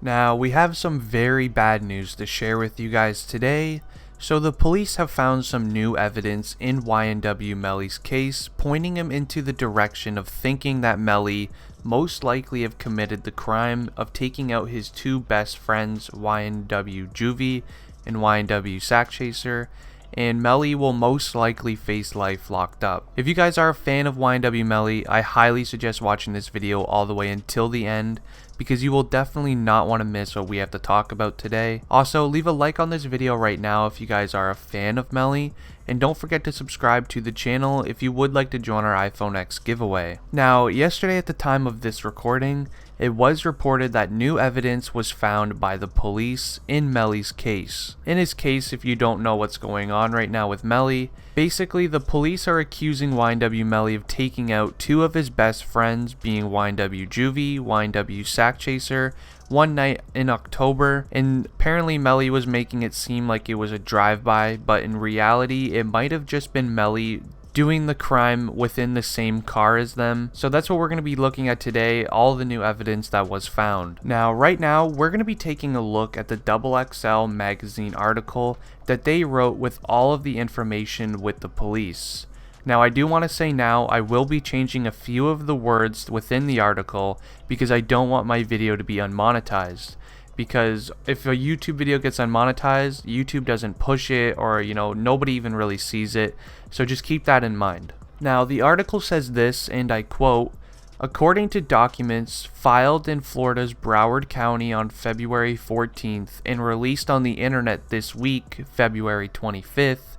Now, we have some very bad news to share with you guys today. So the police have found some new evidence in YNW Melly's case, pointing him into the direction of thinking that Melly most likely have committed the crime of taking out his two best friends, YNW Juvy and YNW Sakchaser, and Melly will most likely face life locked up. If you guys are a fan of YNW Melly, I highly suggest watching this video all the way until the end, because you will definitely not want to miss what we have to talk about today. Also, leave a like on this video right now if you guys are a fan of Melly, and don't forget to subscribe to the channel if you would like to join our iPhone X giveaway. Now, yesterday at the time of this recording, it was reported that new evidence was found by the police in Melly's case. In his case, if you don't know what's going on right now with Melly, basically the police are accusing YNW Melly of taking out two of his best friends, being YNW Juvy, YNW Sakchaser, one night in October, and apparently Melly was making it seem like it was a drive-by, but in reality it might have just been Melly doing the crime within the same car as them. So that's what we're going to be looking at today, all the new evidence that was found. Now, right now, we're going to be taking a look at the XXL magazine article that they wrote with all of the information with the police. Now, I do want to say now, I will be changing a few of the words within the article because I don't want my video to be unmonetized. Because if a YouTube video gets unmonetized, YouTube doesn't push it, or nobody even really sees it, so just keep that in mind. Now, the article says this, and I quote, "According to documents filed in Florida's Broward County on February 14th and released on the internet this week, February 25th,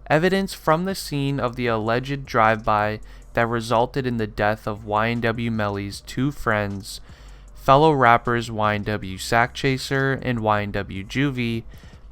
evidence from the scene of the alleged drive-by that resulted in the death of YNW Melly's two friends, fellow rappers YNW Sakchaser and YNW Juvy,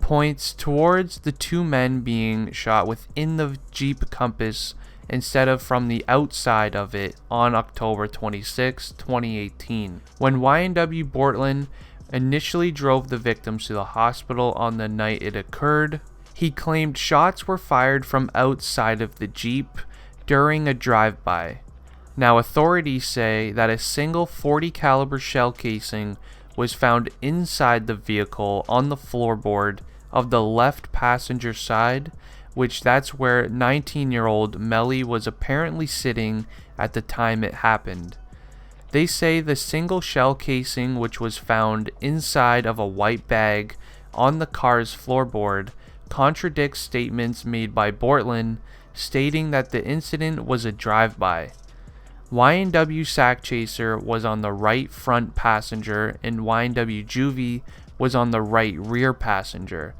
points towards the two men being shot within the Jeep Compass instead of from the outside of it on October 26, 2018. When YNW Bortland initially drove the victims to the hospital on the night it occurred, he claimed shots were fired from outside of the Jeep during a drive-by. Now, authorities say that a single .40 caliber shell casing was found inside the vehicle on the floorboard of the left passenger side, which that's where 19-year-old Melly was apparently sitting at the time it happened. They say the single shell casing, which was found inside of a white bag on the car's floorboard, contradicts statements made by Bortland stating that the incident was a drive-by. YNW Sakchaser was on the right front passenger and YNW Juvy was on the right rear passenger.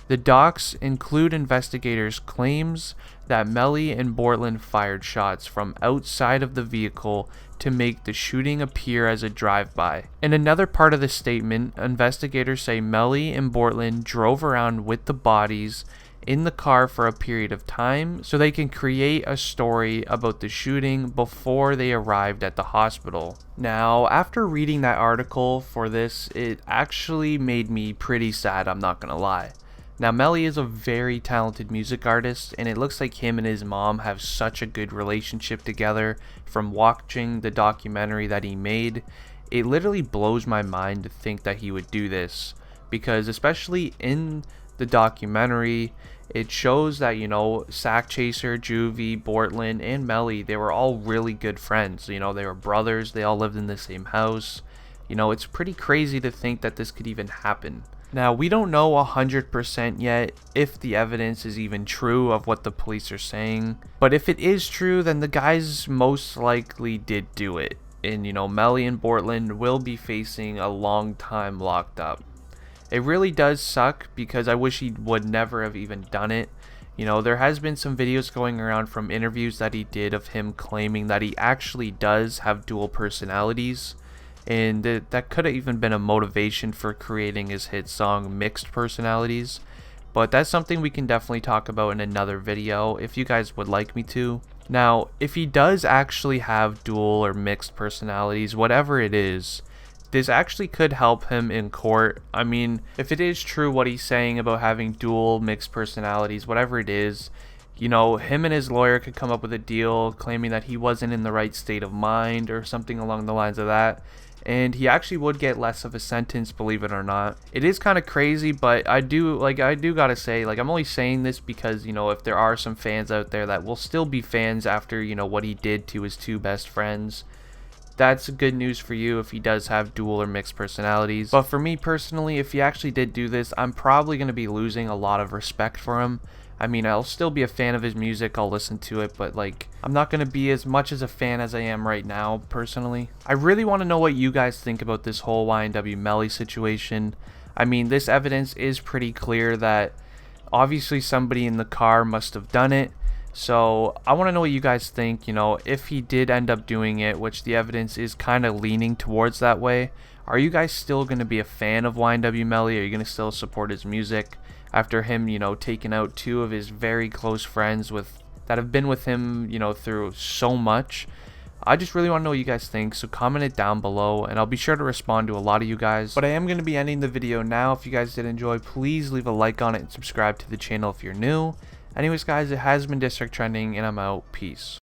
The docs include investigators' claims that Melly and Bortland fired shots from outside of the vehicle to make the shooting appear as a drive-by. In another part of the statement, investigators say Melly and Bortland drove around with the bodies in the car for a period of time so they can create a story about the shooting before they arrived at the hospital. Now, after reading that article for this, it actually made me pretty sad, I'm not gonna lie. Now, Melly is a very talented music artist, and it looks like him and his mom have such a good relationship together. From watching the documentary that he made, it literally blows my mind to think that he would do this, because especially in the documentary, it shows that, Sakchaser, Juvy, Bortland, and Melly, they were all really good friends. They were brothers, they all lived in the same house. It's pretty crazy to think that this could even happen. Now, we don't know 100% yet if the evidence is even true of what the police are saying, but if it is true, then the guys most likely did do it. And, Melly and Bortland will be facing a long time locked up. It really does suck because I wish he would never have even done it. There has been some videos going around from interviews that he did of him claiming that he actually does have dual personalities. And that could have even been a motivation for creating his hit song Mixed Personalities. But that's something we can definitely talk about in another video if you guys would like me to. Now, if he does actually have dual or mixed personalities, whatever it is, this actually could help him in court. I mean, if it is true what he's saying about having dual mixed personalities, whatever it is, him and his lawyer could come up with a deal claiming that he wasn't in the right state of mind or something along the lines of that. and he actually would get less of a sentence, believe it or not. It is kind of crazy, but I do gotta say, like, I'm only saying this because, you know, if there are some fans out there that will still be fans after, you know, what he did to his two best friends, that's good news for you if he does have dual or mixed personalities. But for me personally, if he actually did do this, I'm probably going to be losing a lot of respect for him. I mean, I'll still be a fan of his music, I'll listen to it, but like, I'm not going to be as much as a fan as I am right now, personally. I really want to know what you guys think about this whole YNW Melly situation. I mean, this evidence is pretty clear that obviously somebody in the car must have done it. So I want to know what you guys think, you know, if he did end up doing it, which the evidence is kind of leaning towards that way. Are you guys still going to be a fan of YNW Melly? Are you going to still support his music after him, you know, taking out two of his very close friends that have been with him, you know, through so much? I just really want to know what you guys think, so comment it down below, and I'll be sure to respond to a lot of you guys. But I am going to be ending the video now. If you guys did enjoy, please leave a like on it and subscribe to the channel if you're new. Anyways guys, it has been District Trending, and I'm out. Peace.